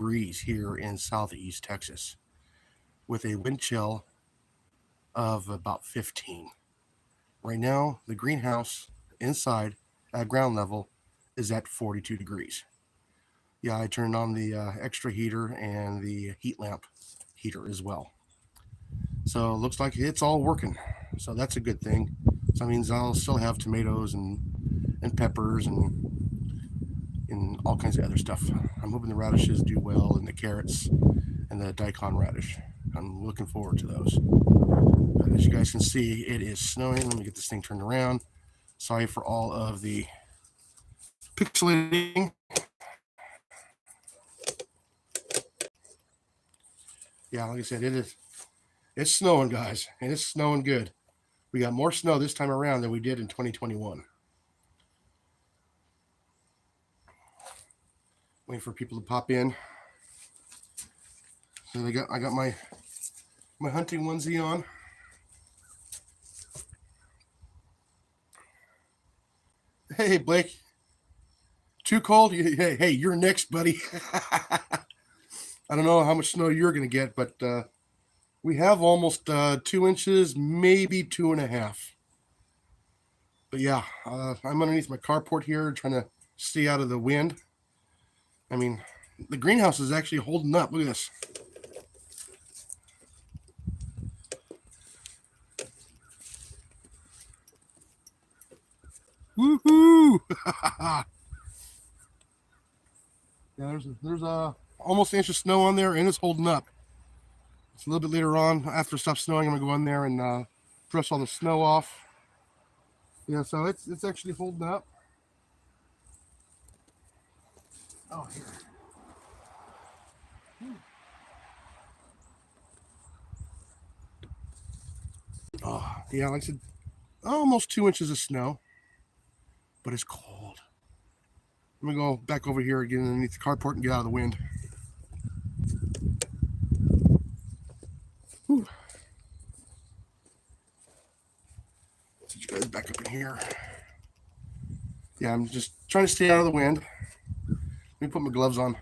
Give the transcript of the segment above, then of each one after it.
degrees here in southeast Texas with a wind chill of about 15. Right now, the greenhouse inside at ground level is at 42 degrees. Yeah, I turned on the extra heater and the heat lamp heater as well. So it looks like it's all working. So that's a good thing. So that means I'll still have tomatoes and peppers and all kinds of other stuff. I'm hoping the radishes do well and the carrots and the daikon radish. I'm looking forward to those. But as you guys can see, it is snowing. Let me get this thing turned around. Sorry for all of the pixelating. Yeah, like I said, it's snowing, guys, and it's snowing good. We got more snow this time around than we did in 2021. Waiting for people to pop in. So I got my hunting onesie on. Hey, Blake. Too cold? Hey, you're next, buddy. I don't know how much snow you're going to get, but we have almost 2 inches, maybe 2.5. But yeah, I'm underneath my carport here trying to stay out of the wind. I mean, the greenhouse is actually holding up. Look at this. Woohoo! Yeah, there's almost an inch of snow on there, and it's holding up. It's a little bit later on after it stops snowing. I'm gonna go in there and brush all the snow off. Yeah, so it's actually holding up. Oh, here. Oh, yeah, like I said, almost 2 inches of snow, but it's cold. I'm gonna go back over here again underneath the carport and get out of the wind. Whew. Let's get you guys back up in here. Yeah, I'm just trying to stay out of the wind. Let me put my gloves on.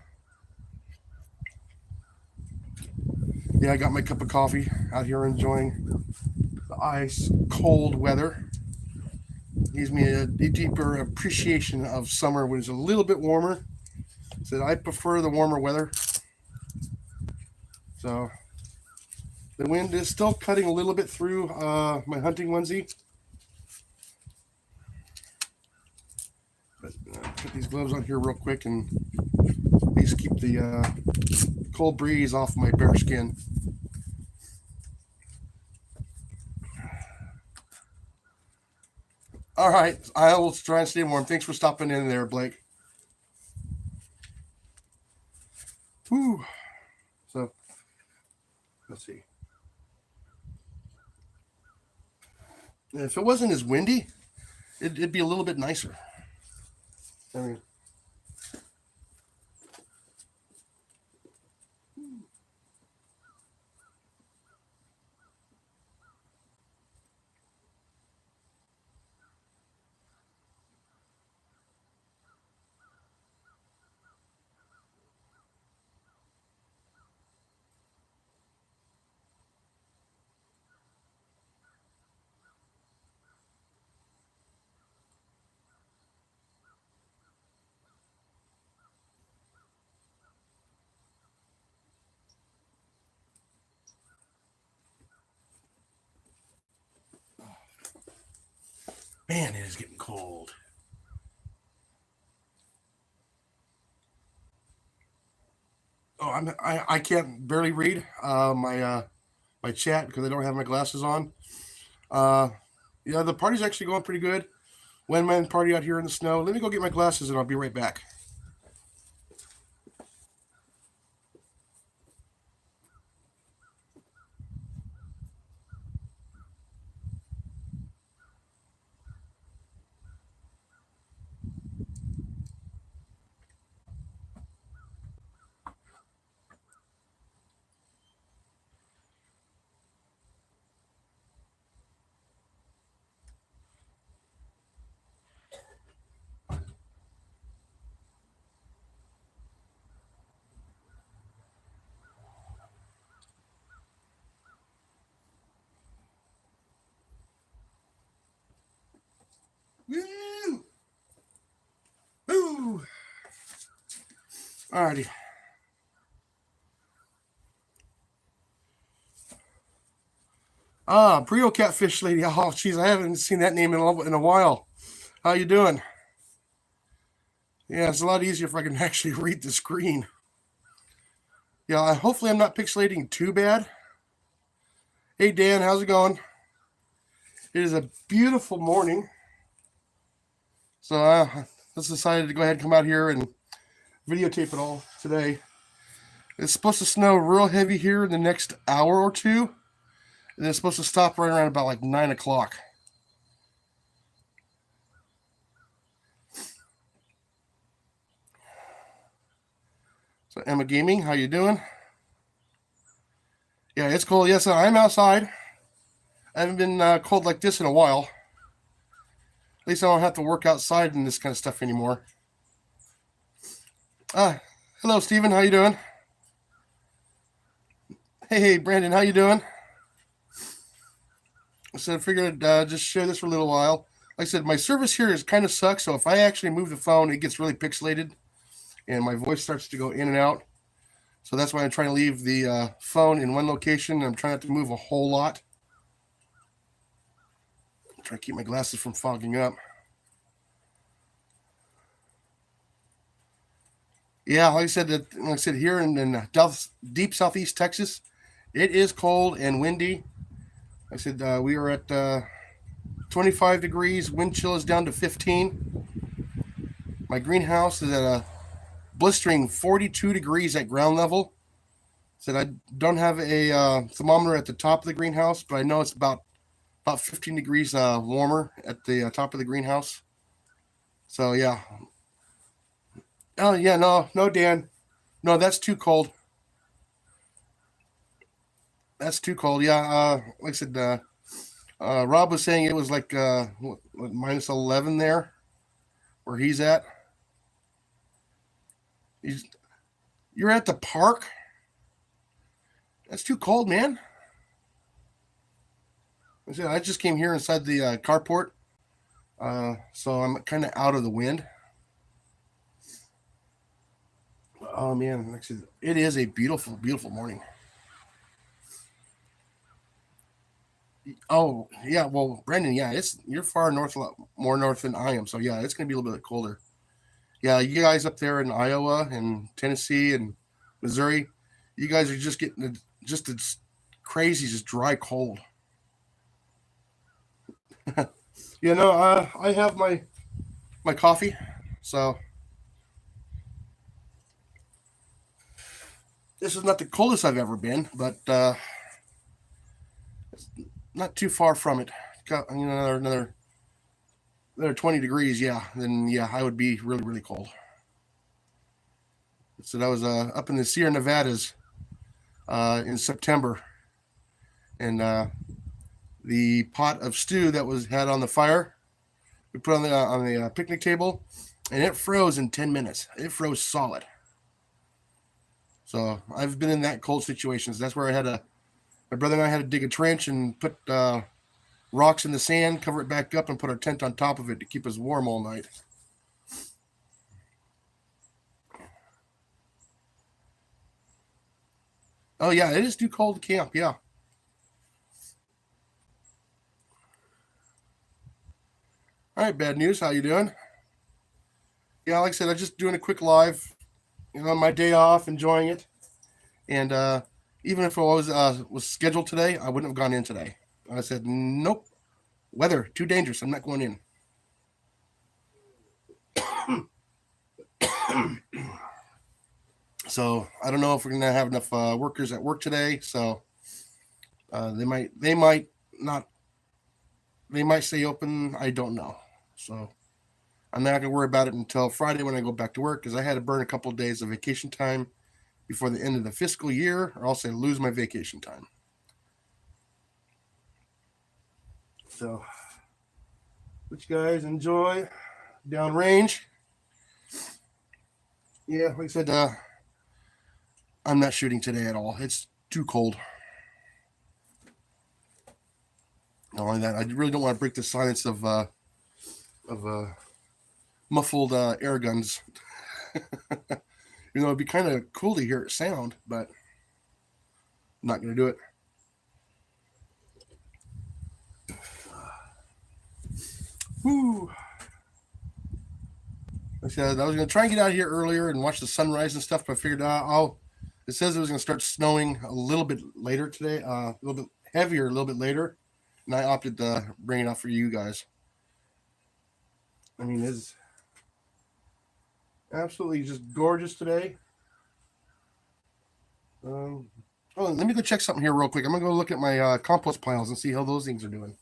Yeah, I got my cup of coffee out here enjoying the ice cold weather. Gives me a deeper appreciation of summer when it's a little bit warmer. So I prefer the warmer weather. So the wind is still cutting a little bit through my hunting onesie. But put these gloves on here real quick and at least keep the cold breeze off my bare skin. All right, I will try and stay warm. Thanks for stopping in there, Blake. Whew. So, let's see. If it wasn't as windy, it'd be a little bit nicer. I mean, man, it is getting cold. Oh, I can't barely read my chat because I don't have my glasses on. Uh, yeah, the party's actually going pretty good. One man party out here in the snow. Let me go get my glasses and I'll be right back. Alrighty. Brio Catfish Lady. Oh, jeez, I haven't seen that name in a while. How you doing? Yeah, it's a lot easier if I can actually read the screen. Yeah, hopefully I'm not pixelating too bad. Hey, Dan, how's it going? It is a beautiful morning. So I just decided to go ahead and come out here and videotape it all today. It's supposed to snow real heavy here in the next hour or two. And it's supposed to stop right around about like 9 o'clock. So Emma Gaming, how you doing? Yeah, it's cold. Yes, I'm outside. I haven't been cold like this in a while. At least I don't have to work outside and this kind of stuff anymore. Hello, Steven. How you doing? Hey, Brandon. How you doing? So I figured I'd just share this for a little while. Like I said, my service here is kind of sucks. So if I actually move the phone, it gets really pixelated, and my voice starts to go in and out. So that's why I'm trying to leave the phone in one location. I'm trying not to move a whole lot. I'm trying to keep my glasses from fogging up. Yeah, like I said, here in deep southeast Texas, it is cold and windy. I said we are at 25 degrees. Wind chill is down to 15. My greenhouse is at a blistering 42 degrees at ground level. Said I don't have a thermometer at the top of the greenhouse, but I know it's about 15 degrees warmer at the top of the greenhouse. So yeah. Oh yeah, no, Dan, no, that's too cold. That's too cold. Yeah, like I said, Rob was saying it was like minus 11 there, where he's at. You're at the park. That's too cold, man. I said I just came here inside the carport, so I'm kind of out of the wind. Oh man, like I said, it is a beautiful, beautiful morning. Oh yeah, well, Brendan, yeah, you're far north, a lot more north than I am, so yeah, it's gonna be a little bit colder. Yeah, you guys up there in Iowa and Tennessee and Missouri, you guys are just getting just as crazy, just dry cold. I have my coffee, so this is not the coldest I've ever been, but it's not too far from it. Got, another 20 degrees, yeah, then yeah, I would be really, really cold. So that was up in the Sierra Nevadas in September, and the pot of stew that was had on the fire, we put on the picnic table, and it froze in 10 minutes. It froze solid. So I've been in that cold situations. That's where my brother and I had to dig a trench and put rocks in the sand, cover it back up, and put our tent on top of it to keep us warm all night. Oh yeah, it is too cold to camp. Yeah. All right, bad news. How you doing? Yeah, like I said, I'm just doing a quick live. My day off, enjoying it, and even if I was scheduled today, I wouldn't have gone in today. I said nope. Weather too dangerous. I'm not going in. So I don't know if we're gonna have enough workers at work today. So they might not they might stay open. I don't know. So I'm not gonna worry about it until Friday when I go back to work because I had to burn a couple of days of vacation time before the end of the fiscal year, or else I lose my vacation time. So, which guys enjoy downrange? Yeah, like I said, I'm not shooting today at all. It's too cold. Not only that, I really don't want to break the silence of muffled air guns. You know, it'd be kind of cool to hear it sound, but I'm not going to do it. Woo. I said I was going to try and get out here earlier and watch the sunrise and stuff, but I figured it says it was going to start snowing a little bit later today, a little bit heavier a little bit later, and I opted to bring it out for you guys. I mean, it's absolutely just gorgeous today. Oh, let me go check something here real quick. I'm going to go look at my compost piles and see how those things are doing.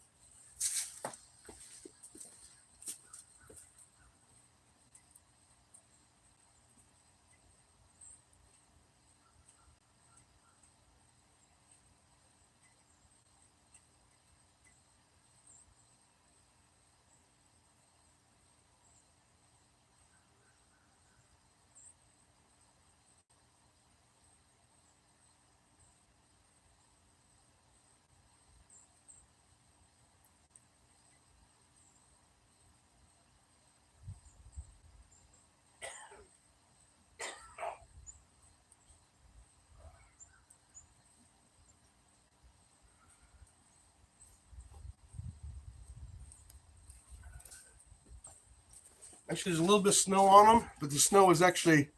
Actually, there's a little bit of snow on them, but the snow is actually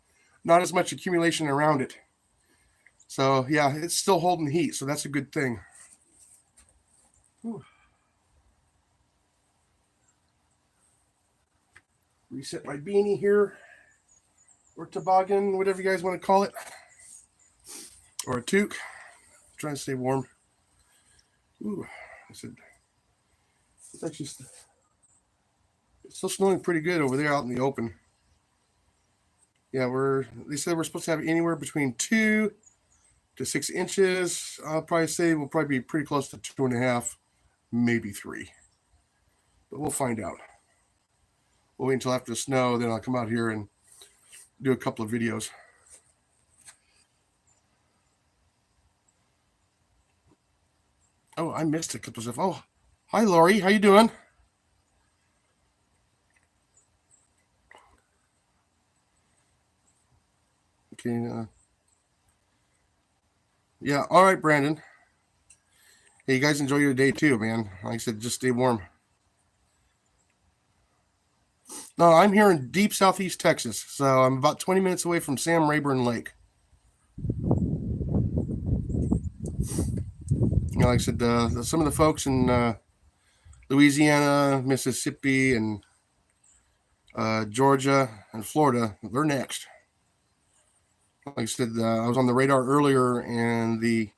not as much accumulation around it. So, yeah, it's still holding heat, so that's a good thing. Whew. Reset my beanie here, or toboggan, whatever you guys want to call it, or a toque. I'm trying to stay warm. Ooh, I said, it's actually still snowing pretty good over there out in the open. Yeah, they said we're supposed to have anywhere between 2 to 6 inches. I'll probably say we'll probably be pretty close to 2.5, maybe 3. But we'll find out. We'll wait until after the snow, then I'll come out here and do a couple of videos. Oh, I missed a couple of stuff. Oh, hi, Lori. How you doing? Okay. Yeah. All right, Brandon. Hey, you guys enjoy your day too, man. Like I said, just stay warm. No, I'm here in deep southeast Texas, so I'm about 20 minutes away from Sam Rayburn Lake. You know, like I said, some of the folks in Louisiana, Mississippi, and Georgia and Florida, they're next. Like I said, I was on the radar earlier, and the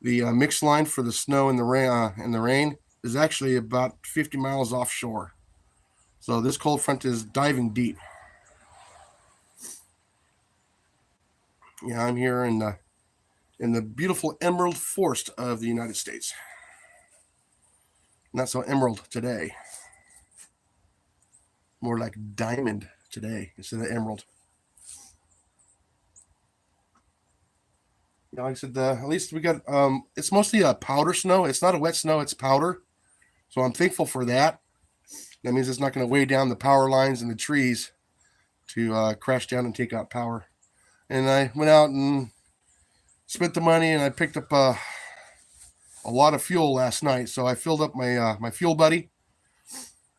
mix line for the snow and the rain is actually about 50 miles offshore. So this cold front is diving deep. Yeah, I'm here in the beautiful emerald forest of the United States. Not so emerald today. More like diamond today instead of emerald. Yeah, like I said, at least we got it's mostly a powder snow. It's not a wet snow, it's powder. So I'm thankful for that. That means it's not going to weigh down the power lines and the trees to crash down and take out power. And I went out and spent the money, and I picked up a lot of fuel last night. So I filled up my fuel buddy.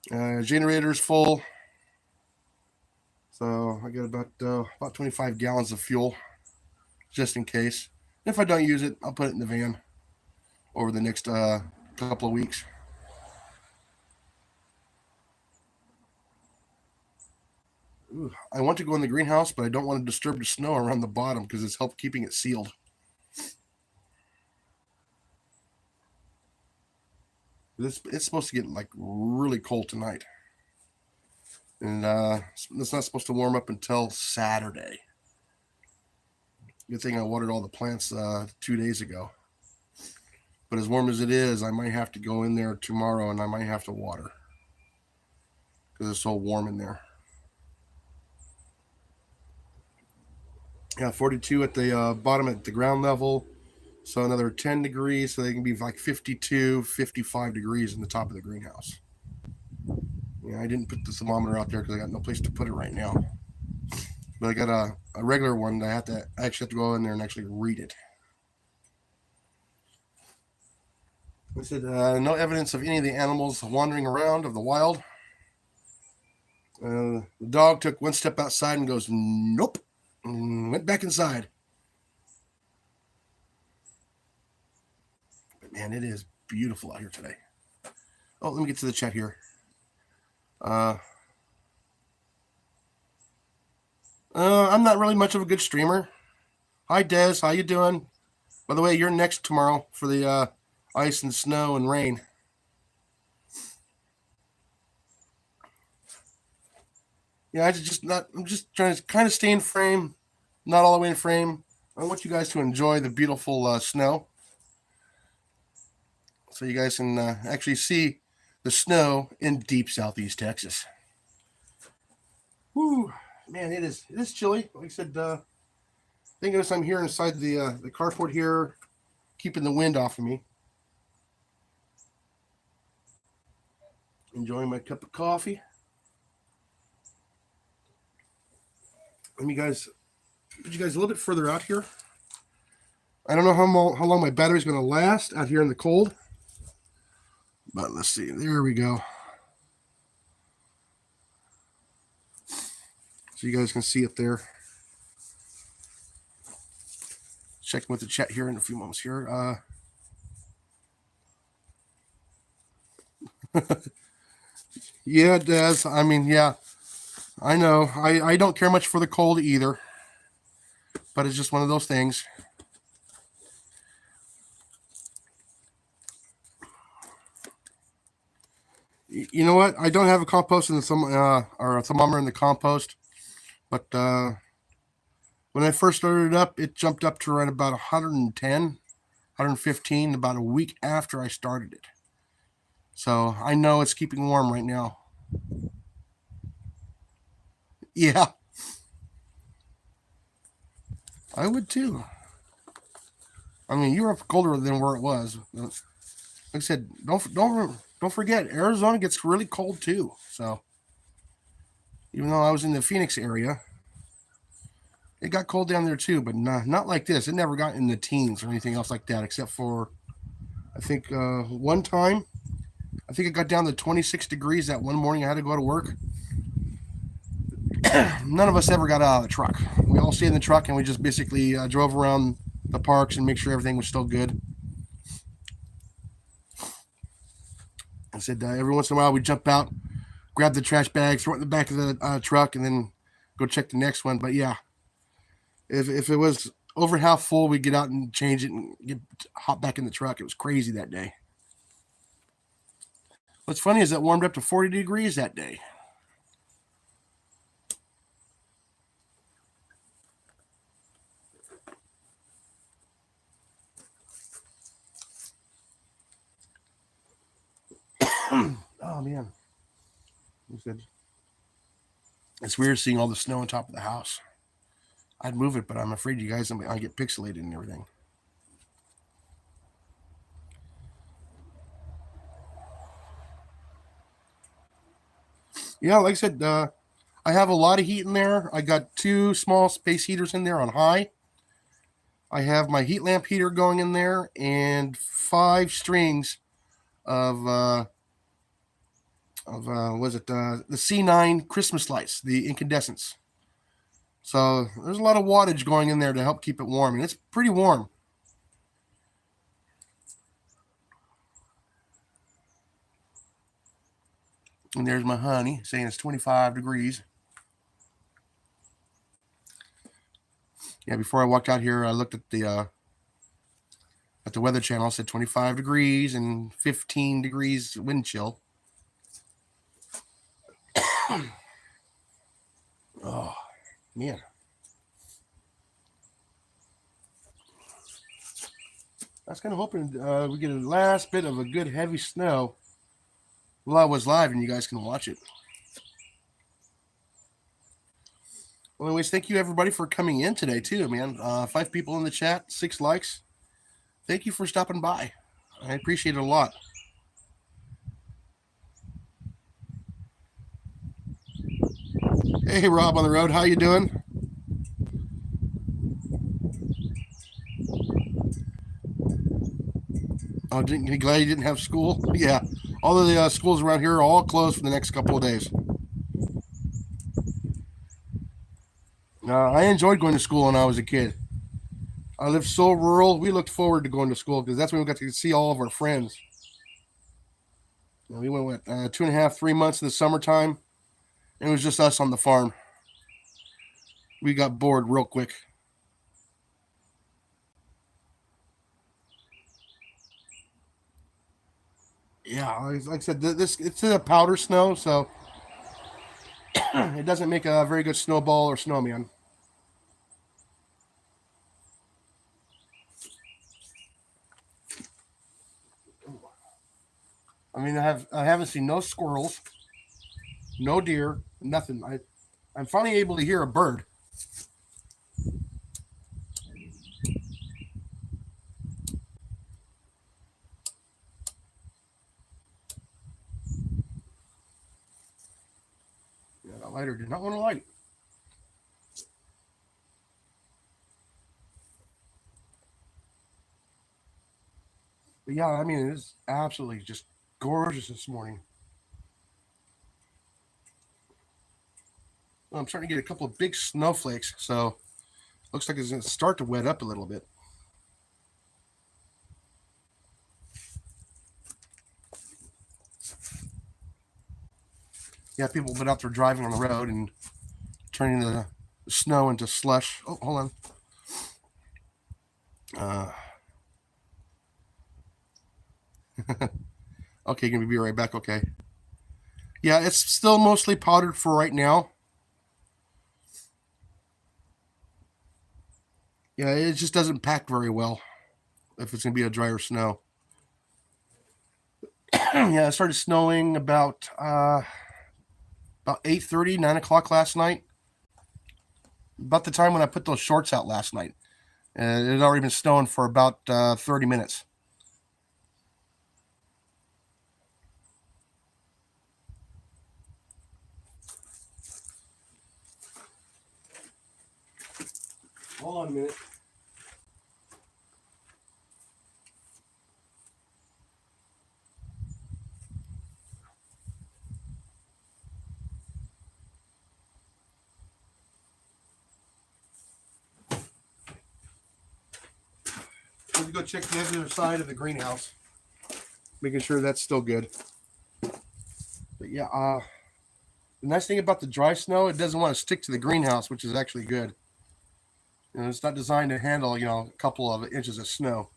Generator's full. So I got about 25 gallons of fuel, just in case. If I don't use it, I'll put it in the van over the next couple of weeks. Ooh, I want to go in the greenhouse, but I don't want to disturb the snow around the bottom because it's helped keeping it sealed. It's supposed to get like really cold tonight, and it's not supposed to warm up until Saturday. Good thing I watered all the plants 2 days ago. But as warm as it is, I might have to go in there tomorrow, and I might have to water because it's so warm in there. Yeah, 42 at the bottom at the ground level. So another 10 degrees, so they can be like 52, 55 degrees in the top of the greenhouse. Yeah, I didn't put the thermometer out there because I got no place to put it right now. but I got a regular one that I actually have to go in there and actually read it. I said, no evidence of any of the animals wandering around of the wild. The dog took one step outside and goes, nope, and went back inside. But man, it is beautiful out here today. Oh, let me get to the chat here. I'm not really much of a good streamer. Hi, Des. How you doing? By the way, you're next tomorrow for the ice and snow and rain. Yeah, I'm just trying to kind of stay in frame, not all the way in frame. I want you guys to enjoy the beautiful snow, so you guys can actually see the snow in deep southeast Texas. Woo, man, it is chilly. Like I said, thank goodness I'm here inside the carport here, keeping the wind off of me. Enjoying my cup of coffee. Let me put you guys a little bit further out here. I don't know how long my battery's going to last out here in the cold. But let's see. There we go. So you guys can see it there. Checking with the chat here in a few moments here. Yeah, it does. I mean, yeah. I know. I don't care much for the cold either. But it's just one of those things. You know what? I don't have a compost in or a thermometer in the compost. But when I first started it up, it jumped up to right about 110, 115 about a week after I started it. So I know it's keeping warm right now. Yeah. I would too. I mean, you're up colder than where it was. Like I said, don't forget, Arizona gets really cold too. So even though I was in the Phoenix area, it got cold down there too, but not like this. It never got in the teens or anything else like that, except for I think one time. I think it got down to 26 degrees that one morning. I had to go to work. None of us ever got out of the truck. We all stayed in the truck and we just basically drove around the parks and make sure everything was still good. I said every once in a while we'd jump out, grab the trash bag, throw it in the back of the truck, and then go check the next one. But yeah, if it was over half full, we'd get out and change it and hop back in the truck. It was crazy that day. What's funny is it warmed up to 40 degrees that day. Oh man, it's weird seeing all the snow on top of the house. I'd move it, but I'm afraid you guys I get pixelated and everything. Yeah, like I said, I have a lot of heat in there. I got 2 small space heaters in there on high. I have my heat lamp heater going in there and 5 strings of the C9 Christmas lights, the incandescents. So there's a lot of wattage going in there to help keep it warm, and it's pretty warm. And there's my honey saying it's 25 degrees. Yeah, before I walked out here, I looked at the Weather Channel. It said 25 degrees and 15 degrees wind chill. Oh, man. I was kind of hoping we get a last bit of a good heavy snow while I was live and you guys can watch it. Well, anyways, thank you everybody for coming in today too, man. 5 people in the chat, 6 likes. Thank you for stopping by. I appreciate it a lot. Hey, Rob on the road, how you doing? Oh, you glad you didn't have school? Yeah. All of the schools around here are all closed for the next couple of days. I enjoyed going to school when I was a kid. I lived so rural. We looked forward to going to school because that's when we got to see all of our friends. We went with 2.5, 3 months in the summertime. It was just us on the farm. We got bored real quick. Yeah, like I said, this it's a powder snow, so it doesn't make a very good snowball or snowman. I mean, I haven't seen no squirrels, no deer, nothing. I'm finally able to hear a bird. Yeah, that lighter did not want to light. But yeah, I mean, it's absolutely just gorgeous this morning. Well, I'm starting to get a couple of big snowflakes, so looks like it's going to start to wet up a little bit. Yeah, people have been out there driving on the road and turning the snow into slush. Oh, hold on. Uh, okay, gonna be right back. Okay. Yeah, it's still mostly powdered for right now. Yeah, it just doesn't pack very well if it's gonna be a drier snow. Yeah, it started snowing about 8:30, 9 o'clock last night. About the time when I put those shorts out last night. And it had already been snowing for about 30 minutes. Hold on a minute. Let's go check the other side of the greenhouse, making sure that's still good. But yeah, the nice thing about the dry snow, it doesn't want to stick to the greenhouse, which is actually good. It's not designed to handle, a couple of inches of snow.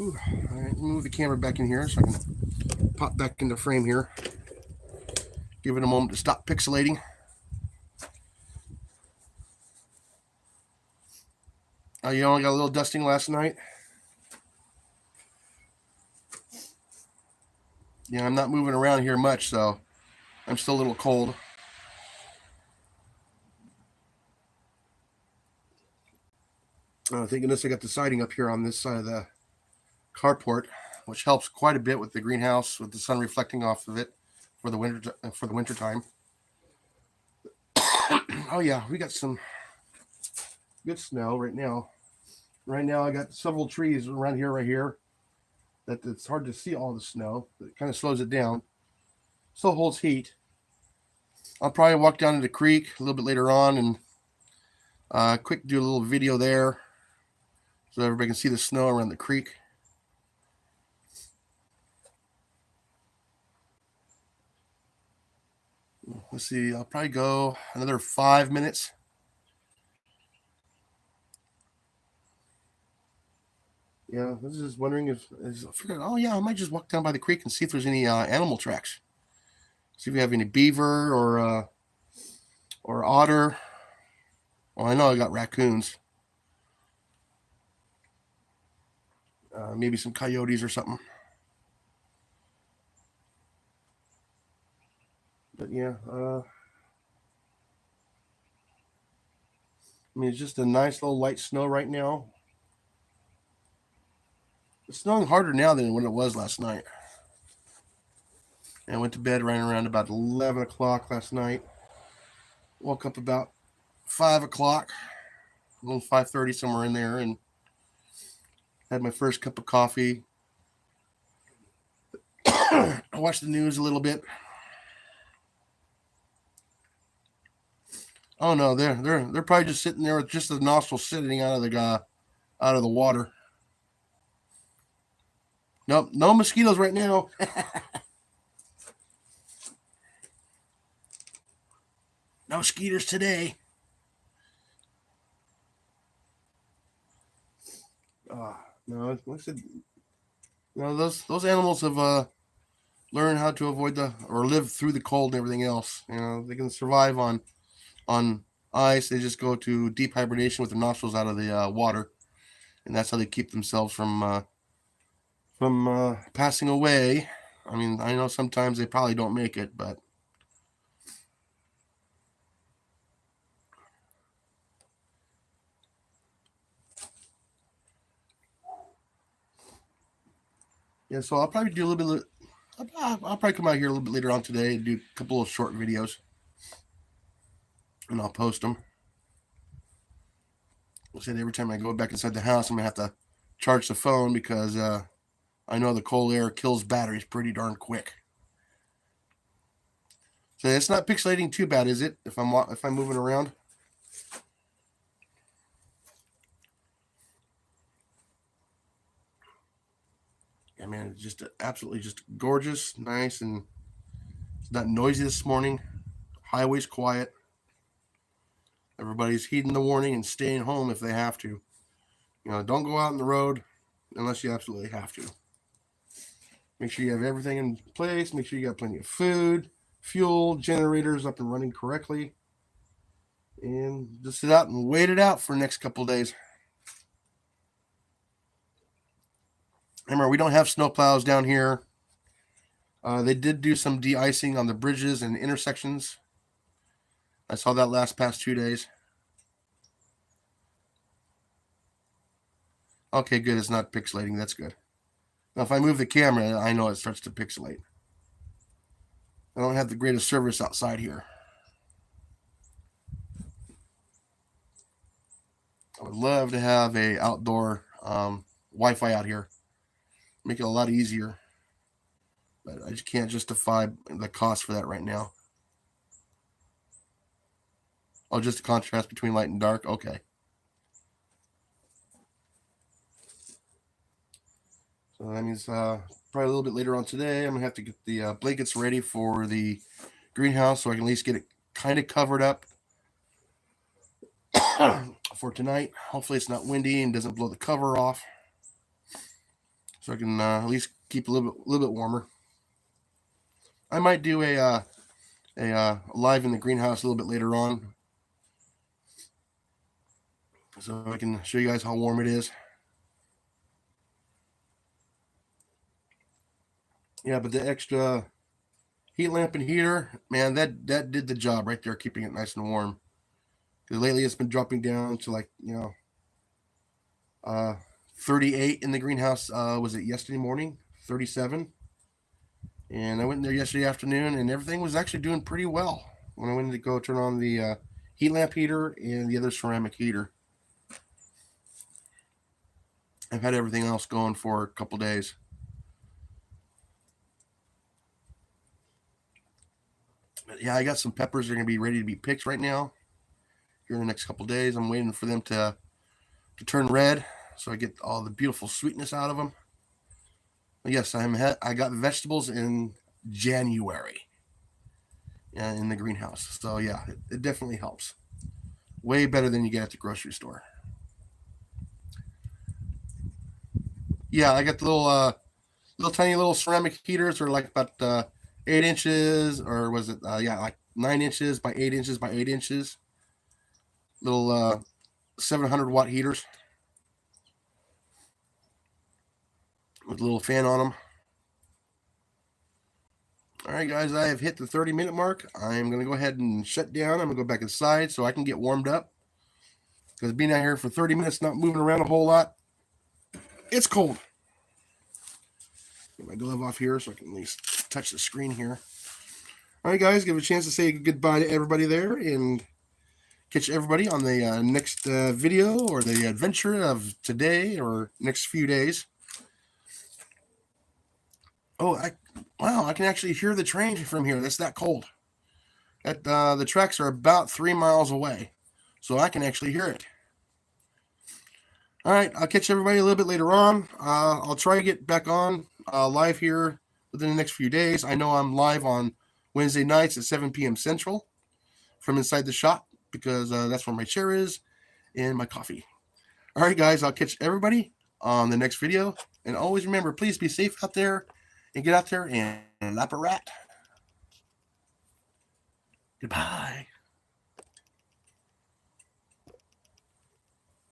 Ooh, all right, move the camera back in here so I can pop back into frame here. Give it a moment to stop pixelating. You only got a little dusting last night. Yeah, I'm not moving around here much, so I'm still a little cold. Thank goodness I got the siding up here on this side of the carport, which helps quite a bit with the greenhouse, with the sun reflecting off of it for the winter time. Oh yeah, we got some good snow right now. Right now, I got several trees around here, right here, that it's hard to see all the snow. It kind of slows it down. Still holds heat. I'll probably walk down to the creek a little bit later on and quick do a little video there so everybody can see the snow around the creek. Let's see, I'll probably go another 5 minutes. Yeah, I was just wondering I figured, oh yeah, I might just walk down by the creek and see if there's any animal tracks. See if we have any beaver or otter. Well, I know I got raccoons. Maybe some coyotes or something. But yeah, I mean, it's just a nice little light snow right now. It's snowing harder now than when it was last night. And I went to bed right around about 11 o'clock last night. Woke up about 5 o'clock, a little 5:30, somewhere in there, and had my first cup of coffee. I watched the news a little bit. Oh no, they're probably just sitting there with just the nostrils sitting out of the water. Nope, no mosquitoes right now. No skeeters today. No, like I said, those animals have learned how to avoid or live through the cold and everything else. They can survive on ice. They just go to deep hibernation with their nostrils out of the water, and that's how they keep themselves from passing away. I mean, I know sometimes they probably don't make it, but yeah. So I'll probably do a little bit. I'll probably come out here a little bit later on today and do a couple of short videos, and I'll post them. I said every time I go back inside the house, I'm gonna have to charge the phone because I know the cold air kills batteries pretty darn quick. So it's not pixelating too bad, is it? If I'm moving around. Yeah, man, it's just absolutely just gorgeous, nice, and it's not noisy this morning. Highway's quiet. Everybody's heeding the warning and staying home if they have to. Don't go out on the road unless you absolutely have to. Make sure you have everything in place. Make sure you got plenty of food, fuel, generators up and running correctly. And just sit out and wait it out for the next couple of days. Remember, we don't have snowplows down here. They did do some de-icing on the bridges and intersections. I saw that past 2 days. Okay, good. It's not pixelating. That's good. Now, if I move the camera, I know it starts to pixelate. I don't have the greatest service outside here. I would love to have a outdoor Wi-Fi out here. Make it a lot easier. But I just can't justify the cost for that right now. Oh, just the contrast between light and dark? Okay. So that means probably a little bit later on today, I'm going to have to get the blankets ready for the greenhouse so I can at least get it kind of covered up for tonight. Hopefully it's not windy and doesn't blow the cover off, so I can at least keep a little bit warmer. I might do a live in the greenhouse a little bit later on, so I can show you guys how warm it is. Yeah, but the extra heat lamp and heater, man, that did the job right there, keeping it nice and warm. Because lately it's been dropping down to 38 in the greenhouse. Was it yesterday morning? 37. And I went in there yesterday afternoon, and everything was actually doing pretty well when I went to go turn on the heat lamp heater and the other ceramic heater. I've had everything else going for a couple days. But yeah, I got some peppers that are going to be ready to be picked right now here in the next couple days. I'm waiting for them to turn red so I get all the beautiful sweetness out of them. But yes, I got vegetables in January in the greenhouse. So yeah, it definitely helps. Way better than you get at the grocery store. Yeah, I got the little tiny little ceramic heaters. They're like about 8 inches, or was it like 9 inches by 8 inches by 8 inches. Little 700-watt heaters with a little fan on them. All right, guys, I have hit the 30-minute mark. I'm going to go ahead and shut down. I'm going to go back inside so I can get warmed up. Because being out here for 30 minutes, not moving around a whole lot, it's cold. Get my glove off here so I can at least touch the screen here. All right, guys, give a chance to say goodbye to everybody there. And catch everybody on the next video or the adventure of today or next few days. Oh, wow, I can actually hear the train from here. It's that cold. The tracks are about 3 miles away, so I can actually hear it. All right, I'll catch everybody a little bit later on. I'll try to get back on live here within the next few days. I know I'm live on Wednesday nights at 7 p.m. Central from inside the shop because that's where my chair is and my coffee. All right, guys, I'll catch everybody on the next video. And always remember, please be safe out there and get out there and lap a rat. Goodbye.